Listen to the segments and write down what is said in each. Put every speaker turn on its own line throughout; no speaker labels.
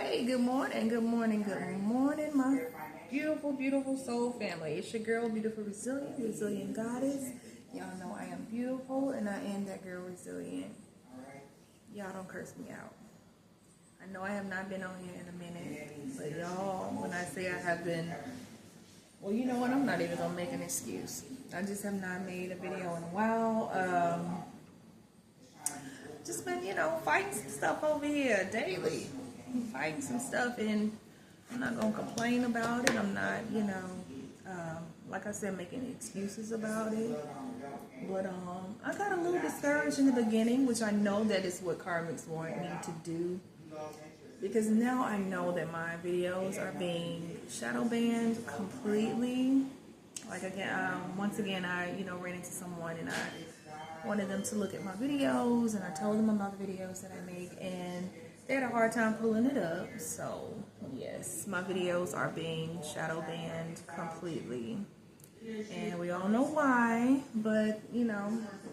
Hey, good morning, my beautiful, beautiful soul family. It's your girl, beautiful, resilient goddess. Y'all know I am beautiful and I am that girl resilient. Y'all don't curse me out. I know I have not been on here in a minute, but y'all, when I say I have been, well, you know what? I'm not even gonna make an excuse. I just have not made a video in a while. Just been, fighting some stuff over here daily. Fighting some stuff, and I'm not gonna complain about it. I'm not, like I said, making excuses about it. But I got a little discouraged in the beginning, which I know that is what Karmics want me to do, because now I know that my videos are being shadow banned completely. Like again, once again, I ran into someone and I wanted them to look at my videos, and I told them about the videos that I make, and they had a hard time pulling it up. So yes, my videos are being shadow banned completely, and we all know why. But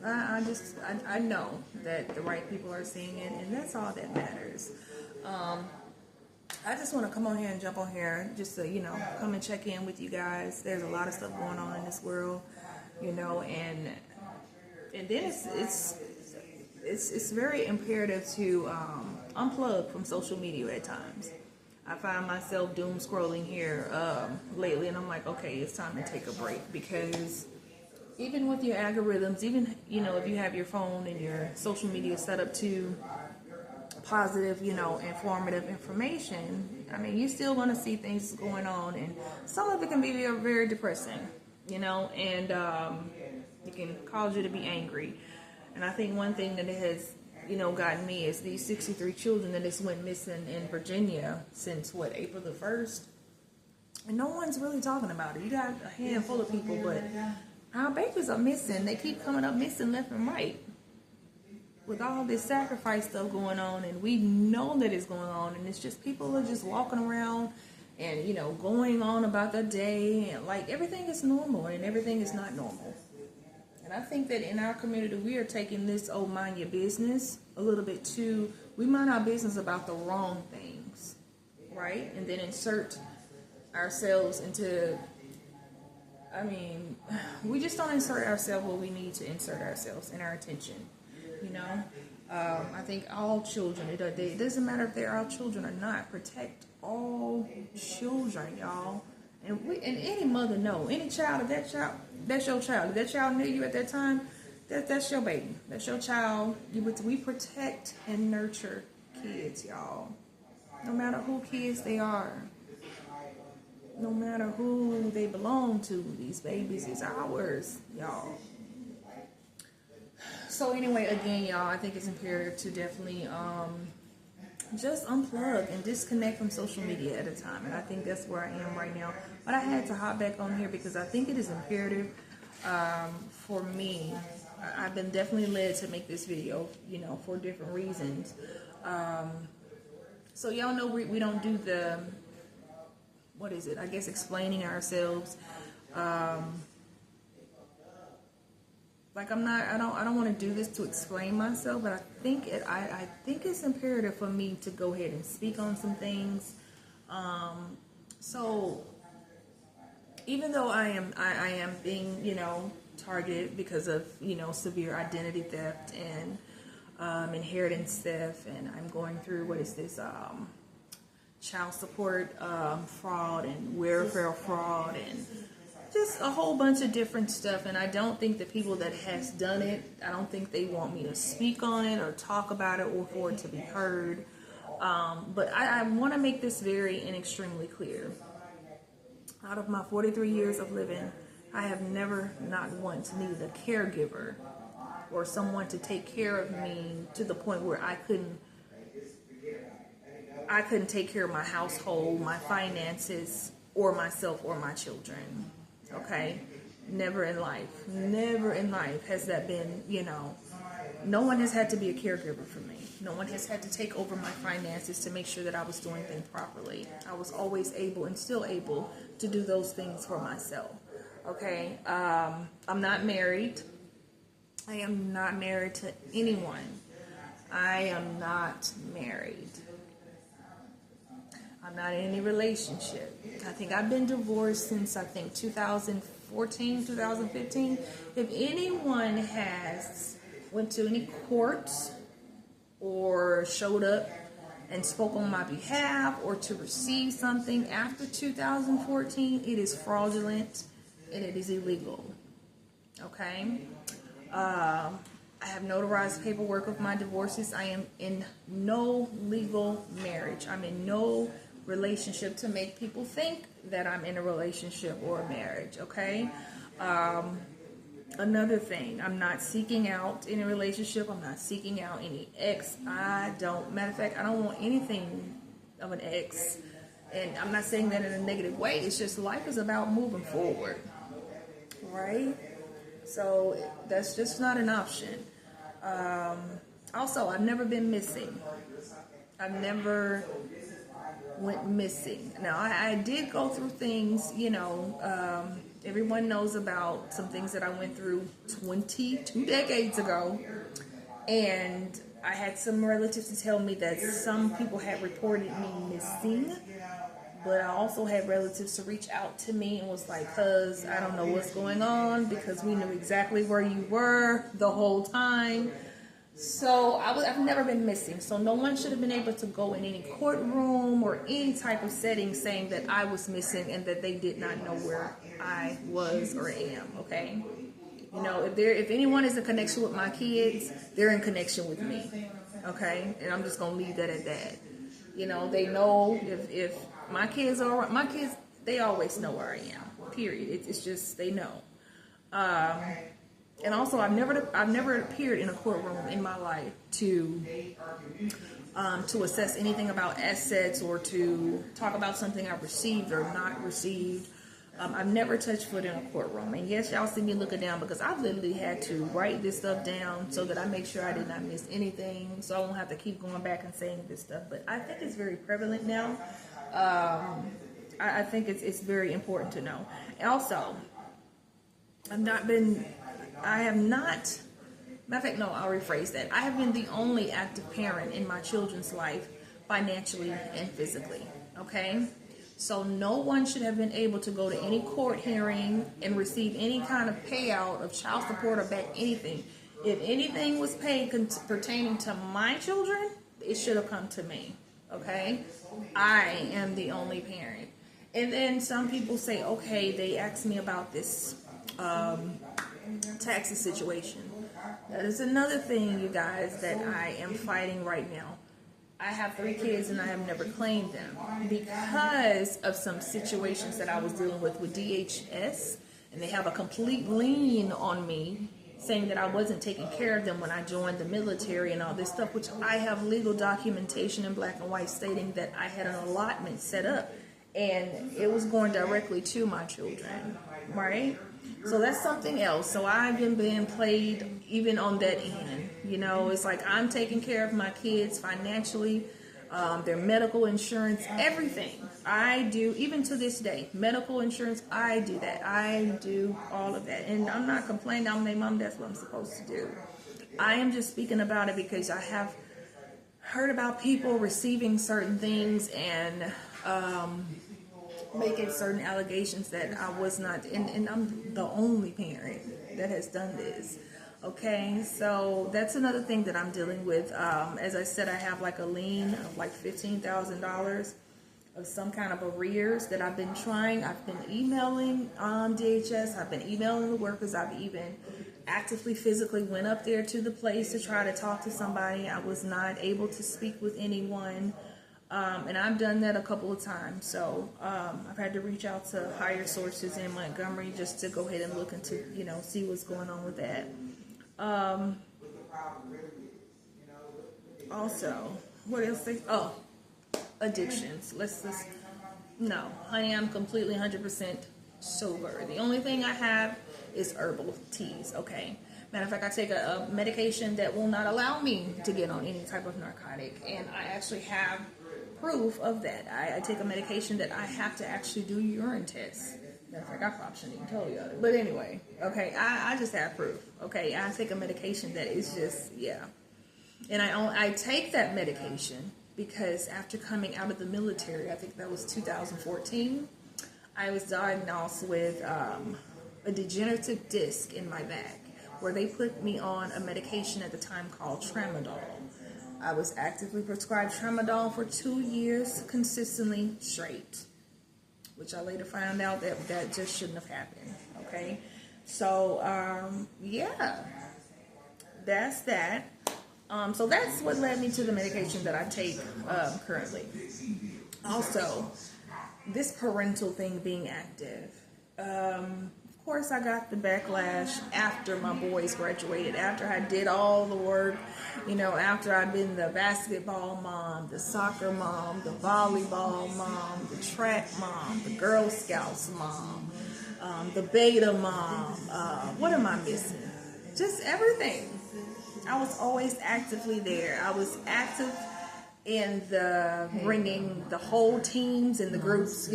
I know that the right people are seeing it, and that's all that matters. I just want to come on here and jump on here just to come and check in with you guys. There's a lot of stuff going on in this world, and then it's very imperative to unplug from social media at times. I find myself doom scrolling here lately, and I'm like, okay, it's time to take a break, because even with your algorithms, even if you have your phone and your social media set up to positive, informative information, I mean, you still want to see things going on, and some of it can be very, very depressing, and it can cause you to be angry. And I think one thing that it has, gotten me is these 63 children that just went missing in Virginia since April the 1st. And no one's really talking about it. You got a handful of people, but our babies are missing. They keep coming up missing left and right. With all this sacrifice stuff going on, and we know that it's going on, and it's just people are just walking around and, going on about their day, and like everything is normal, and everything is not normal. And I think that in our community, we are taking this, mind your business a little bit too. We mind our business about the wrong things, right? And then insert ourselves into, we just don't insert ourselves where we need to insert ourselves in our attention, I think all children, it doesn't matter if they're our children or not, protect all children, y'all. And any mother know, any child, if that's your child. If that child knew you at that time, that's your baby. That's your child. We protect and nurture kids, y'all. No matter who kids they are. No matter who they belong to, these babies is ours, y'all. So anyway, again, y'all, I think it's imperative to definitely just unplug and disconnect from social media at a time. And I think that's where I am right now. But I had to hop back on here because I think it is imperative for me. I've been definitely led to make this video, for different reasons. So y'all know we don't do the, what is it? I guess explaining ourselves. Like I don't want to do this to explain myself, but I think it's imperative for me to go ahead and speak on some things. So even though I am being, targeted because of, severe identity theft and inheritance theft, and I'm going through, what is this, child support fraud and welfare fraud and just a whole bunch of different stuff. And I don't think the people that has done it, I don't think they want me to speak on it or talk about it or for it to be heard. But I want to make this very and extremely clear. Out of my 43 years of living, I have never, not once, needed a caregiver or someone to take care of me to the point where I couldn't take care of my household, my finances, or myself or my children. Okay? Never in life has that been, no one has had to be a caregiver for me. No one has had to take over my finances to make sure that I was doing things properly. I was always able and still able to do those things for myself. Okay? I'm not married. I am not married to anyone. I am not married. I'm not in any relationship. I think I've been divorced since, I think, 2014, 2015. If anyone has went to any courts or showed up and spoke on my behalf or to receive something after 2014, it is fraudulent and it is illegal. Okay? I have notarized paperwork of my divorces. I am in no legal marriage. I'm in no relationship to make people think that I'm in a relationship or a marriage. Okay? Another thing, I'm not seeking out any relationship. I'm not seeking out any ex. Matter of fact, I don't want anything of an ex. And I'm not saying that in a negative way. It's just life is about moving forward. Right? So that's just not an option. Also, I've never been missing. I've never went missing. Now, I did go through things, everyone knows about some things that I went through 22 decades ago. And I had some relatives to tell me that some people had reported me missing. But I also had relatives to reach out to me and was like, cuz I don't know what's going on, because we knew exactly where you were the whole time. So I've never been missing. So no one should have been able to go in any courtroom or any type of setting saying that I was missing and that they did not know where I was or am. Okay? If anyone is in connection with my kids, they're in connection with me. Okay? And I'm just going to leave that at that. They know if my kids are my kids, they always know where I am. Period. It's just they know. And also, I've never appeared in a courtroom in my life to assess anything about assets or to talk about something I've received or not received. I've never touched foot in a courtroom. And yes, y'all see me looking down because I've literally had to write this stuff down so that I make sure I did not miss anything, so I won't have to keep going back and saying this stuff. But I think it's very prevalent now. I think it's very important to know. Also, I'll rephrase that. I have been the only active parent in my children's life, financially and physically. Okay? So no one should have been able to go to any court hearing and receive any kind of payout of child support or back anything. If anything was paid pertaining to my children, it should have come to me. Okay? I am the only parent. And then some people say, okay, they asked me about this taxi situation. That is another thing, you guys, that I am fighting right now. I have 3 kids and I have never claimed them because of some situations that I was dealing with DHS, and they have a complete lien on me saying that I wasn't taking care of them when I joined the military and all this stuff, which I have legal documentation in black and white stating that I had an allotment set up and it was going directly to my children, right? So that's something else. So I've been being played even on that end. It's like I'm taking care of my kids financially, their medical insurance, everything. I do, even to this day, medical insurance, I do that. I do all of that. And I'm not complaining. I'm their mom. That's what I'm supposed to do. I am just speaking about it because I have heard about people receiving certain things and making certain allegations that I was not, and I'm the only parent that has done this. Okay, so that's another thing that I'm dealing with. As I said, I have like a lien of like $15,000 of some kind of arrears that I've been trying. I've been emailing DHS. I've been emailing the workers. I've even actively physically went up there to the place to try to talk to somebody. I was not able to speak with anyone. And I've done that a couple of times. So I've had to reach out to higher sources in Montgomery just to go ahead and look into, see what's going on with that. Also, what else? Addictions. No, honey, I'm completely 100% sober. The only thing I have is herbal teas. Okay. Matter of fact, I take a medication that will not allow me to get on any type of narcotic, and I actually have proof of that. I take a medication that I have to actually do urine tests. Matter of fact, I probably shouldn't even tell you that. But anyway, okay, I just have proof. Okay, I take a medication that is just, yeah. And I take that medication because after coming out of the military, I think that was 2014, I was diagnosed with a degenerative disc in my back, where they put me on a medication at the time called Tramadol. I was actively prescribed Tramadol for 2 years consistently straight, which I later found out that just shouldn't have happened. Okay, so yeah, that's that. So that's what led me to the medication that I take currently. Also, this parental thing being active. Of course, I got the backlash after my boys graduated, after I did all the work, after I've been the basketball mom, the soccer mom, the volleyball mom, the track mom, the Girl Scouts mom, the beta mom. What am I missing? Just everything. I was always actively there. I was active in the bringing the whole teams and the groups,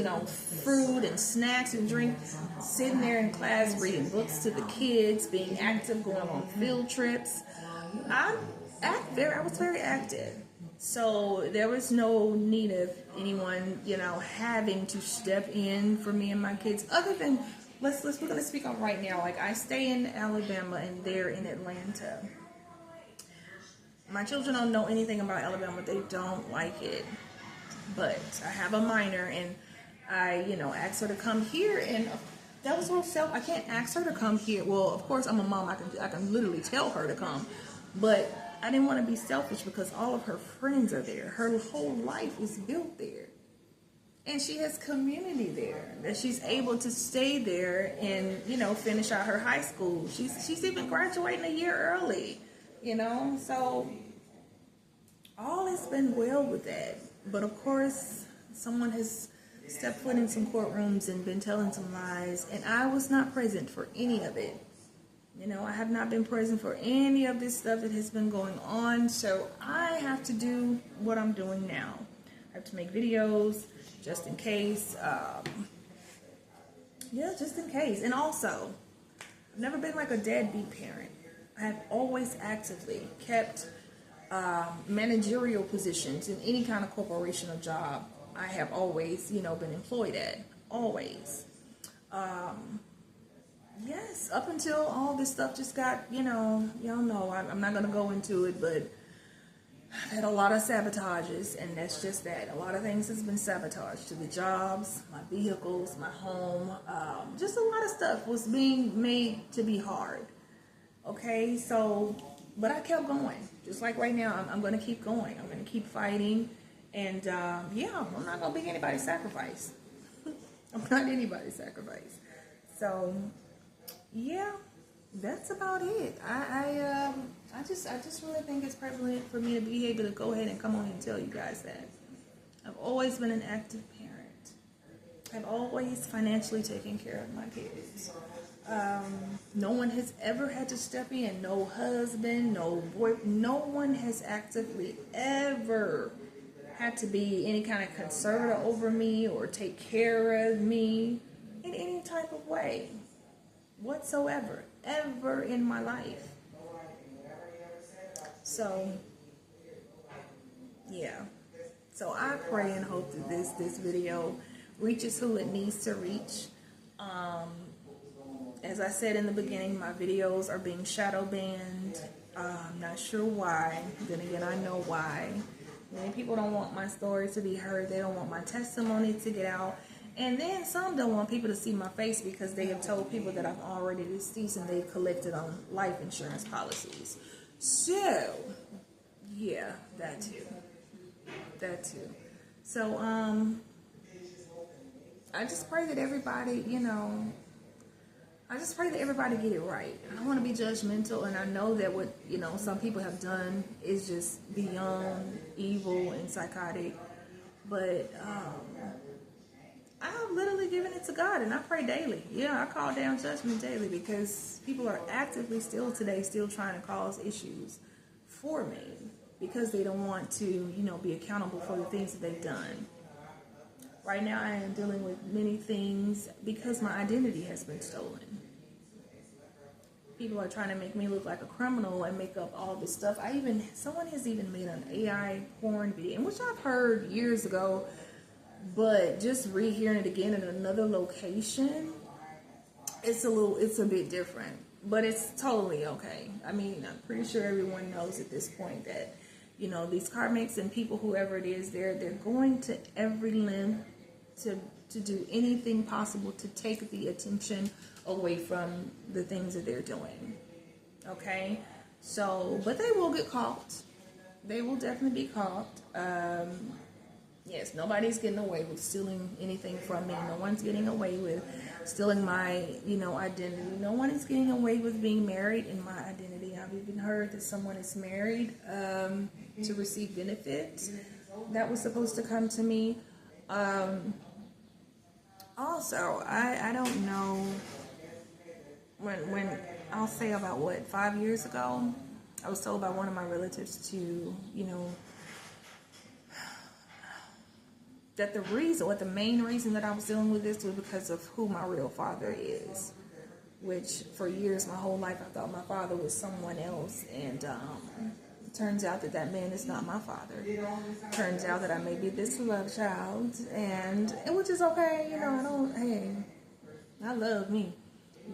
food and snacks and drink, sitting there in class reading books to the kids, being active, going on field trips. I was very active. So there was no need of anyone, having to step in for me and my kids, other than we're gonna speak on right now. Like, I stay in Alabama and they're in Atlanta. My children don't know anything about Alabama. They don't like it. But I have a minor, and I, asked her to come here, and that was real self. I can't ask her to come here. Well, of course, I'm a mom. I can literally tell her to come. But I didn't want to be selfish because all of her friends are there. Her whole life is built there. And she has community there, that she's able to stay there and, finish out her high school. She's even graduating a year early. So all has been well with that. But of course, someone has stepped foot in some courtrooms and been telling some lies, and I was not present for any of it. I have not been present for any of this stuff that has been going on, so I have to do what I'm doing now. I have to make videos just in case. Just in case. And also, I've never been like a deadbeat parent. I have always actively kept managerial positions in any kind of corporation or job. I have always, been employed at. Always. Yes, up until all this stuff just got, y'all know, I'm not going to go into it, but I've had a lot of sabotages, and that's just that. A lot of things has been sabotaged to the jobs, my vehicles, my home. Just a lot of stuff was being made to be hard. Okay, so, but I kept going. Just like right now, I'm going to keep going. I'm going to keep fighting. And, I'm not going to be anybody's sacrifice. I'm not anybody's sacrifice. So, yeah, that's about it. I just really think it's prevalent for me to be able to go ahead and come on and tell you guys that. I've always been an active parent. I've always financially taken care of my kids. No one has ever had to step in. No husband, no boy. No one has actively ever had to be any kind of conservator over me or take care of me in any type of way whatsoever, ever in my life. So, yeah. So I pray and hope that this video reaches who it needs to reach. As I said in the beginning, my videos are being shadow banned. I'm not sure why. Then again, I know why. Many people don't want my story to be heard. They don't want my testimony to get out. And then some don't want people to see my face because they have told people that I'm already deceased and they've collected on life insurance policies. So, yeah, that too. So, I just pray that everybody, I just pray that everybody get it right. I don't want to be judgmental, and I know that what, some people have done is just beyond evil and psychotic. But I've literally given it to God, and I pray daily. Yeah, I call down judgment daily because people are actively still trying to cause issues for me because they don't want to, be accountable for the things that they've done. Right now, I am dealing with many things because my identity has been stolen. People are trying to make me look like a criminal and make up all this stuff. Someone has even made an AI porn video, which I've heard years ago, but just rehearing it again in another location, it's a bit different, but it's totally okay. I mean, I'm pretty sure everyone knows at this point that, you know, these karmics and people, whoever it is, they're going to every length to do anything possible to take the attention away from the things that they're doing. Okay? So, but they will get caught. They will definitely be caught. Yes, nobody's getting away with stealing anything from me. No one's getting away with stealing my, you know, identity. No one is getting away with being married in my identity. I've even heard that someone is married to receive benefits that was supposed to come to me. Also, I don't know, when I'll say about 5 years ago, I was told by one of my relatives to, you know, that the main reason that I was dealing with this was because of who my real father is, which for years, my whole life, I thought my father was someone else, and it turns out that man is not my father. Turns out that I may be this love child, and which is okay, you know, I love me,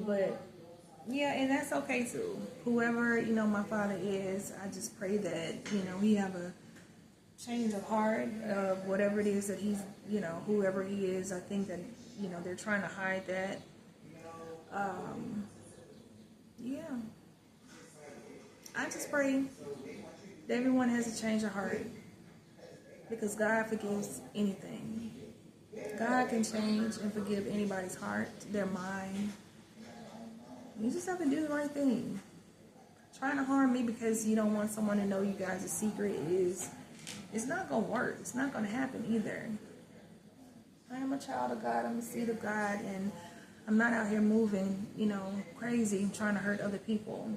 but yeah, and that's okay too. Whoever, you know, my father is, I just pray that, you know, he have a change of heart of whatever it is that he's, you know, whoever he is. I think that, you know, they're trying to hide that. Yeah. I just pray that everyone has a change of heart, because God forgives anything. God can change and forgive anybody's heart, their mind. You just have to do the right thing. Trying to harm me because you don't want someone to know you guys' a secret it's not going to work. It's not going to happen either. I am a child of God. I'm a seed of God, and I'm not out here moving, you know, crazy, trying to hurt other people.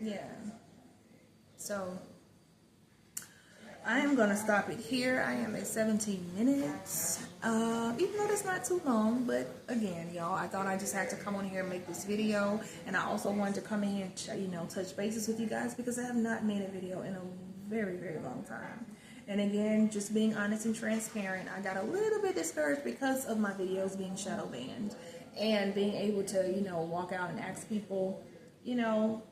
Yeah. So, I am going to stop it here. I am at 17 minutes. Even though that's not too long, but again, y'all, I thought I just had to come on here and make this video. And I also wanted to come in here and, you know, touch bases with you guys, because I have not made a video in a very, very long time. And again, just being honest and transparent, I got a little bit discouraged because of my videos being shadow banned, and being able to, you know, walk out and ask people, you know,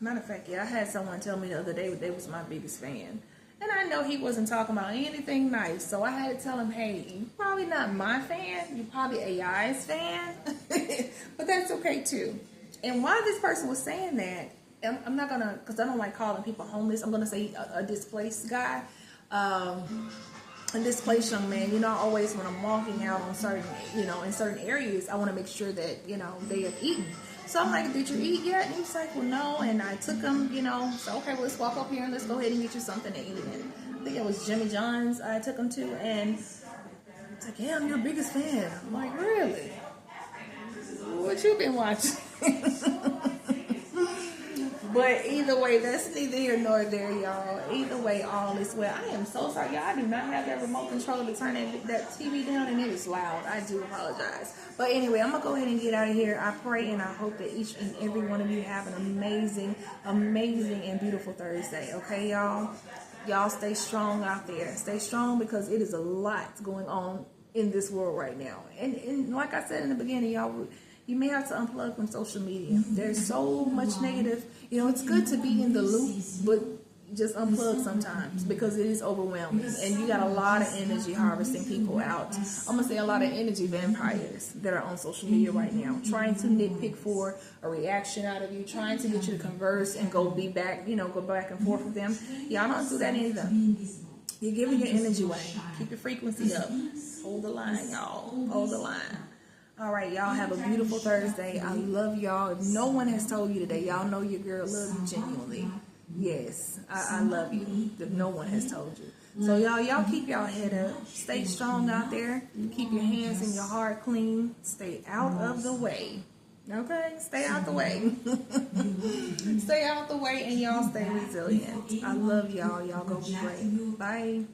matter of fact, yeah, I had someone tell me the other day that they was my biggest fan. And I know he wasn't talking about anything nice, so I had to tell him, hey, you're probably not my fan, you're probably AI's fan, but that's okay too. And while this person was saying that, I'm not gonna, because I don't like calling people homeless, I'm gonna say a displaced guy, a displaced young man. You know, always when I'm walking out on certain, you know, in certain areas, I want to make sure that, you know, they have eaten. So I'm like, did you eat yet? And he's like, well, no. And I took him, you know, so okay, well, let's walk up here and let's go ahead and get you something to eat. And I think it was Jimmy John's I took him to, and it's like, yeah, I'm your biggest fan. I'm like, really? What you been watching? But either way, that's neither here nor there, y'all. Either way, all is well. I am so sorry, y'all. I do not have that remote control to turn that TV down, and it is loud. I do apologize. But anyway, I'm going to go ahead and get out of here. I pray and I hope that each and every one of you have an amazing, amazing, and beautiful Thursday. Okay, y'all? Y'all stay strong out there. Stay strong, because it is a lot going on in this world right now. And like I said in the beginning, y'all, you may have to unplug from social media. There's so much negative. You know, it's good to be in the loop, but just unplug sometimes, because it is overwhelming. And you got a lot of energy harvesting people out. I'm going to say a lot of energy vampires that are on social media right now, trying to nitpick for a reaction out of you, trying to get you to converse and go back and forth with them. Y'all don't do that either. You're giving your energy away. Keep your frequency up. Hold the line, y'all. Hold the line. All right, y'all have a beautiful Thursday. I love y'all. If no one has told you today, y'all know your girl loves you genuinely. Yes, I love you. If no one has told you. So y'all keep y'all head up. Stay strong out there. Keep your hands and your heart clean. Stay out of the way. Okay? Stay out the way. Stay out the way, and y'all stay resilient. I love y'all. Y'all go be great. Bye.